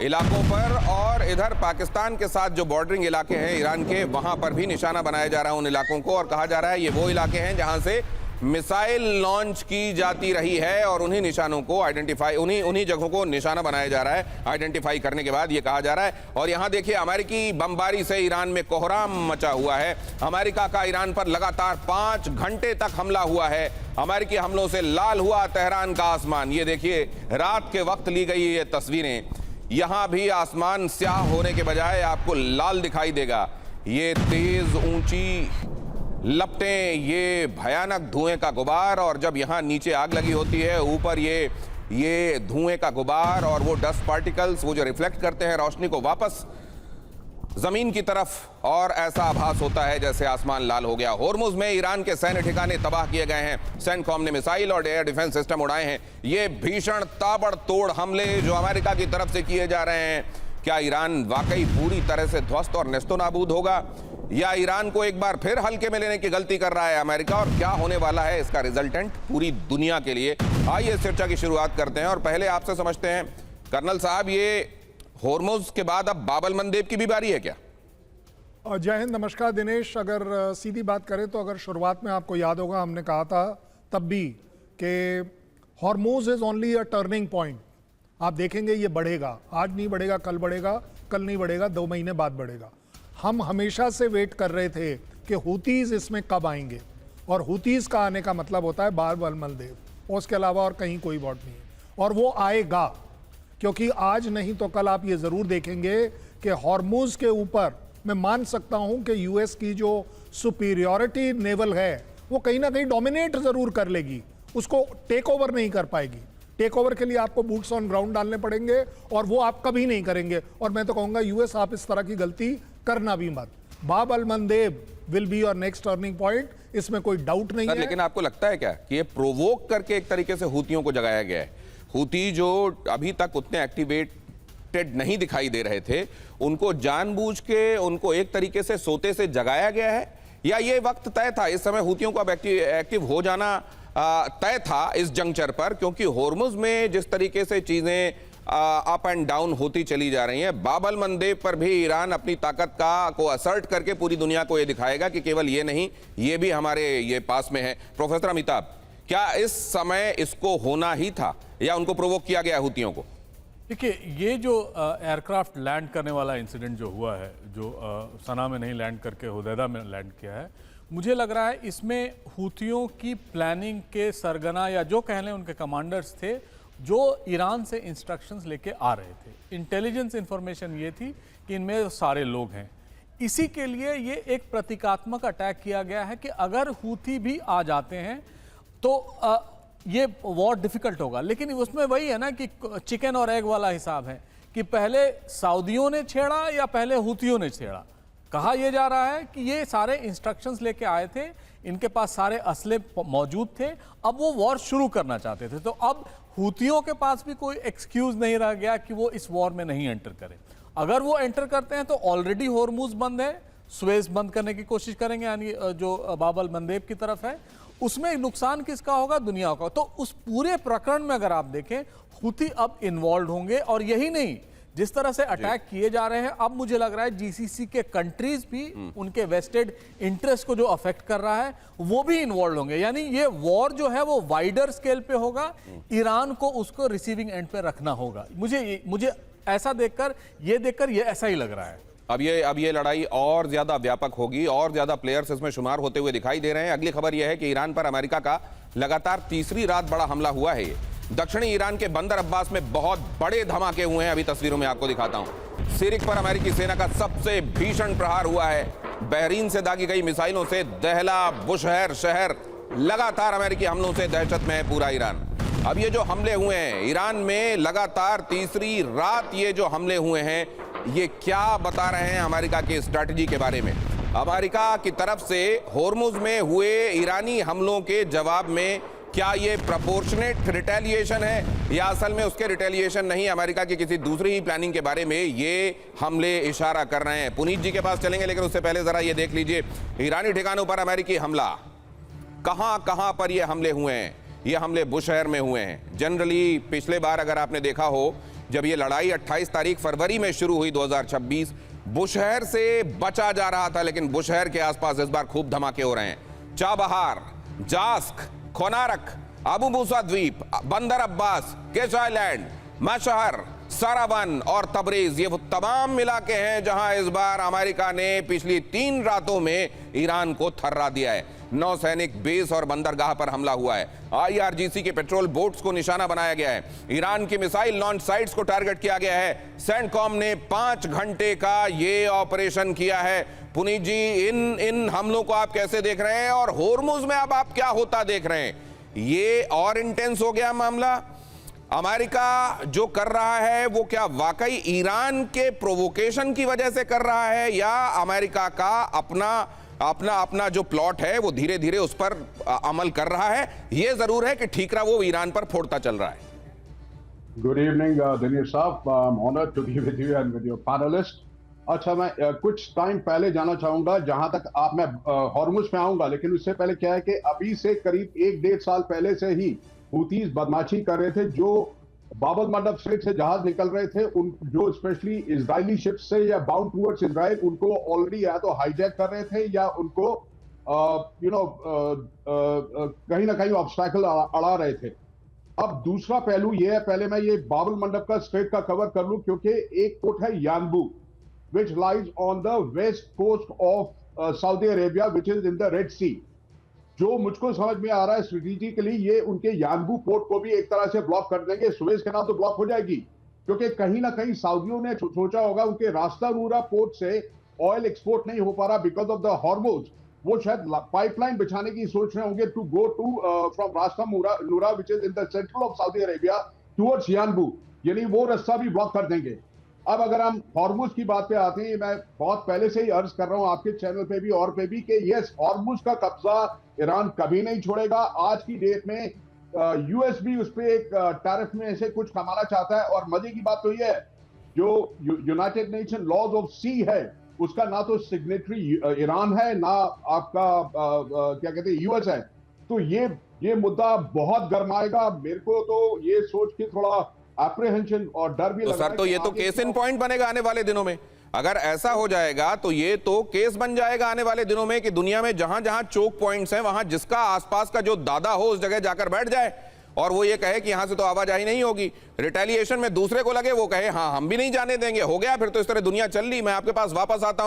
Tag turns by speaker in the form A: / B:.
A: इलाकों पर और इधर पाकिस्तान के साथ जो बॉर्डरिंग इलाके हैं ईरान के, वहां पर भी निशाना बनाया जा रहा है उन इलाकों को, और कहा जा रहा है ये वो इलाके हैं जहां से मिसाइल लॉन्च की जाती रही है और उन्हीं निशानों को आइडेंटिफाई, उन्हीं जगहों को निशाना बनाया जा रहा है। आइडेंटिफाई करने के बाद ये कहा जा रहा है। और यहां देखिए अमेरिकी बमबारी से ईरान में कोहराम मचा हुआ है। अमेरिका का ईरान पर लगातार 5 घंटे तक हमला हुआ है। अमेरिकी हमलों से लाल हुआ तेहरान का आसमान। ये देखिए रात के वक्त ली गई ये तस्वीरें, यहां भी आसमान स्याह होने के बजाय आपको लाल दिखाई देगा। ये तेज ऊंची लपटें, ये भयानक धुएं का गुबार, और जब यहां नीचे आग लगी होती है ऊपर ये धुएं का गुबार और वो डस्ट पार्टिकल्स वो जो रिफ्लेक्ट करते हैं रोशनी को वापस जमीन की तरफ, और ऐसा आभास होता है जैसे आसमान लाल हो गया। होर्मुज में ईरान के सैन्य ठिकाने तबाह किए गए हैं। सेंटकॉम ने मिसाइल और एयर डिफेंस सिस्टम उड़ाए हैं। ये भीषण ताबड़तोड़ हमले जो अमेरिका की तरफ से किए जा रहे हैं, क्या ईरान वाकई पूरी तरह से ध्वस्त और नेस्तोनाबूद होगा, या ईरान को एक बार फिर हल्के में लेने की गलती कर रहा है अमेरिका, और क्या होने वाला है इसका रिजल्टेंट पूरी दुनिया के लिए? आइए इस चर्चा की शुरुआत करते हैं और पहले आपसे समझते हैं कर्नल साहब, ये होर्मुज के बाद अब बाब अल मंदेब की भी बारी है क्या?
B: जय हिंद, नमस्कार दिनेश। अगर सीधी बात करें तो अगर शुरुआत में आपको याद होगा हमने कहा था तब भी कि Hormuz is only a turning point. आप देखेंगे ये बढ़ेगा, आज नहीं बढ़ेगा कल बढ़ेगा, कल नहीं बढ़ेगा 2 महीने बाद बढ़ेगा। हम हमेशा से वेट कर रहे थे कि हुतीज इसमें कब आएंगे, और हुतीज का आने का मतलब होता है बाब अल मंदेब, उसके अलावा और कहीं कोई वॉट नहीं है, और वो आएगा। क्योंकि आज नहीं तो कल आप ये ज़रूर देखेंगे कि होर्मुज के ऊपर मैं मान सकता हूं कि यूएस की जो सुपीरियॉरिटी नेवल है वो कहीं ना कहीं डोमिनेट ज़रूर कर लेगी, उसको टेक ओवर नहीं कर पाएगी। टेक ओवर के लिए आपको बूट्स ऑन ग्राउंड डालने पड़ेंगे, और वो आप कभी नहीं करेंगे। और मैं तो कहूँगा यूएस आप इस तरह की गलती करना भी मत। Bab al Mandeb will be your next turning point, इसमें कोई डाउट नहीं है।
A: लेकिन आपको लगता है क्या कि ये प्रोवोक करके एक तरीके से हूतियों को जगाया गया है? हूती जो अभी तक उतने एक्टिवेटेड नहीं दिखाई दे रहे थे, उनको जानबूझ के उनको एक तरीके से सोते से जगाया गया है, या ये वक्त तय था इस समय हूतियों को अब एक्टिव हो जाना तय था इस जंक्चर पर? क्योंकि होर्मुज में जिस तरीके से चीजें अप एंड डाउन होती चली जा रही हैं, बाब अल मंदेब पर भी ईरान अपनी ताकत को असर्ट करके पूरी दुनिया को ये दिखाएगा कि केवल ये नहीं, ये भी हमारे ये पास में है। प्रोफेसर अमिताभ, क्या इस समय इसको होना ही था या उनको प्रोवोक किया गया हूतियों को?
C: देखिए, ये जो एयरक्राफ्ट लैंड करने वाला इंसिडेंट जो हुआ है, जो सना में नहीं लैंड करके हुदैदा में लैंड किया है, मुझे लग रहा है इसमें हूतियों की प्लानिंग के सरगना या जो कह लें उनके कमांडर्स थे जो ईरान से इंस्ट्रक्शंस लेके आ रहे थे। इंटेलिजेंस इंफॉर्मेशन ये थी कि इनमें सारे लोग हैं। इसी के लिए ये एक प्रतीकात्मक अटैक किया गया है कि अगर हूती भी आ जाते हैं तो ये वॉर डिफिकल्ट होगा। लेकिन उसमें वही है ना कि चिकन और एग वाला हिसाब है कि पहले सऊदियों ने छेड़ा या पहले हूतियों ने छेड़ा। कहा यह जा रहा है कि ये सारे इंस्ट्रक्शंस लेके आए थे, इनके पास सारे असले मौजूद थे, अब वो वॉर शुरू करना चाहते थे। तो अब हूतियों के पास भी कोई एक्सक्यूज नहीं रह गया कि वो इस वॉर में नहीं एंटर करें। अगर वो एंटर करते हैं तो ऑलरेडी होर्मुज बंद है, सुएज बंद करने की कोशिश करेंगे, यानी जो बाब अल मंदेब की तरफ है, उसमें नुकसान किसका होगा? दुनिया का। तो उस पूरे प्रकरण में अगर आप देखें, हूती अब इन्वॉल्व होंगे, और यही नहीं, जिस तरह से अटैक किए जा रहे हैं, अब मुझे लग रहा है जीसीसी के कंट्रीज भी उनके वेस्टेड इंटरेस्ट को जो अफेक्ट कर रहा है वो भी इन्वॉल्व होंगे। यानी ये वॉर जो है वो वाइडर स्केल पे होगा, ईरान को उसको रिसीविंग एंड पे रखना होगा। मुझे ऐसा देखकर ये ऐसा ही लग रहा है।
A: अब ये लड़ाई और ज्यादा व्यापक होगी, और ज्यादा प्लेयर्स इसमें शुमार होते हुए दिखाई दे रहे हैं। अगली खबर यह है कि ईरान पर अमेरिका का लगातार तीसरी रात बड़ा हमला हुआ है। दक्षिणी ईरान के बंदर अब्बास में बहुत बड़े धमाके हुए हैं, अभी तस्वीरों में आपको दिखाता हूं। सिरिक पर अमेरिकी सेना का सबसे भीषण प्रहार हुआ है। बहरीन से दागी गई मिसाइलों से दहला बुशहर शहर, लगातार अमेरिकी हमलों से दहशत में है पूरा ईरान। अब ये जो हमले हुए हैं ईरान में लगातार तीसरी रात, ये जो हमले हुए हैं, ये क्या बता रहे हैं अमेरिका की स्ट्रैटेजी के बारे में? अमेरिका की तरफ से होर्मुज में हुए ईरानी हमलों के जवाब में क्या ये प्रोपोर्शनेट रिटेलिएशन है, या असल में उसके रिटेलिएशन नहीं, अमेरिका की किसी दूसरी ही प्लानिंग के बारे में ये हमले इशारा कर रहे हैं? पुनीत जी के पास चलेंगे, लेकिन उससे पहले जरा ये देख लीजिए ईरानी ठिकानों पर अमेरिकी हमला, कहां कहां पर ये हमले हुए हैं। ये हमले बुशहर में हुए हैं। जनरली पिछले बार अगर आपने देखा हो जब ये लड़ाई 28 तारीख फरवरी में शुरू हुई 2026, बुशहर से बचा जा रहा था, लेकिन बुशहर के आसपास इस बार खूब धमाके हो रहे हैं। चाबहार, जास्क, खोनारक, अबू मूसा द्वीप, बंदर अब्बास, केश आइलैंड, मशहर, सारावन और तबरीज, ये वो तमाम इलाके हैं जहां इस बार अमेरिका ने पिछली 3 रातों में ईरान को थर्रा दिया है। नौसैनिक बेस और बंदरगाह पर हमला हुआ है। IRGC के पेट्रोल बोट्स को निशाना बनाया गया है। ईरान की मिसाइल लॉन्च साइट्स को टारगेट किया गया है। सेंटकॉम ने 5 घंटे का ये ऑपरेशन किया है। पुनीत जी, इन हमलों को आप कैसे देख रहे हैं, और होर्मुज में अब आप क्या होता देख रहे हैं? ये और इंटेंस हो गया मामला। अमेरिका जो कर रहा है वो क्या वाकई ईरान के प्रोवोकेशन की वजह से कर रहा है, या अमेरिका का अपना जो प्लॉट है वो धीरे धीरे उस पर अमल कर रहा है? ये जरूर है कि ठीकरा वो ईरान पर फोड़ता चल रहा है।
D: गुड इवनिंग दिनेश साहब, I am honoured to be with you and with your panellist. अच्छा, मैं कुछ टाइम पहले जाना चाहूंगा, जहां तक आप, मैं हॉर्मुज में आऊंगा, लेकिन उससे पहले क्या है कि अभी से करीब 1-1.5 साल पहले से ही हूतीज बदमाशी कर रहे थे। जो बाब अल मंडब स्ट्रेट से जहाज निकल रहे थे, उन जो स्पेशली इजरायली शिप से या बाउंड टूवर्ड्स इजराइल, उनको ऑलरेडी या तो हाईजैक कर रहे थे या उनको कहीं ना कहीं ऑब्स्टैकल अड़ा रहे थे। अब दूसरा पहलू ये है, पहले मैं ये बाब अल मंडब का स्ट्रेट का कवर कर लूं, क्योंकि एक पोर्ट है Yanbu, which lies on the west coast of Saudi Arabia, which is in the Red Sea. जो मुझको समझ में आ रहा है स्ट्रेटेजिकली, ये उनके यानबू पोर्ट को भी एक तरह से ब्लॉक कर देंगे। सुएज कैनाल तो ब्लॉक हो जाएगी, क्योंकि कहीं ना कहीं सऊदियों ने सोचा होगा उनके रास्ता नूरा पोर्ट से ऑयल एक्सपोर्ट नहीं हो पा रहा बिकॉज ऑफ द हॉर्मुज। वो शायद पाइपलाइन बिछाने की सोच रहे होंगे टू गो टू फ्रॉम रास्ता नूरा which is in the central of Saudi Arabia towards Yanbu, यानी वो रास्ता भी ब्लॉक कर देंगे। अब अगर हम हॉर्मुज की बात पे आते हैं, मैं बहुत पहले से ही अर्ज कर रहा हूं आपके चैनल पे भी और पे भी कि यस, हॉर्मुज का कब्जा ईरान कभी नहीं छोड़ेगा। आज की डेट में यूएस भी उस पे एक टैरिफ में ऐसे कुछ कमाना चाहता है। और मजे की बात तो ये है, जो यूनाइटेड नेशन लॉज ऑफ सी है, उसका ना तो सिग्नेटरी ईरान है, ना आपका क्या कहते हैं यूएस है। तो ये मुद्दा बहुत गर्माएगा। मेरे को तो ये सोच के थोड़ा एप्रीहेंशन और डर भी लग रहा है।
A: सर, तो ये तो केस इन पॉइंट बनेगा आने वाले दिनों में। अगर ऐसा हो जाएगा तो ये तो केस बन जाएगा आने वाले दिनों में कि दुनिया में जहां जहां चोक पॉइंट्स हैं, वहां जिसका आसपास का जो दादा हो उस जगह जाकर बैठ जाए और वो ये कहे कि यहां से तो आवाजाही नहीं होगी। रिटेलिएशन में दूसरे को लगे, वो कहे हाँ हम भी नहीं जाने देंगे। हो गया फिर तो इस तरह दुनिया चल रही। मैं आपके पास वापस आता हूं।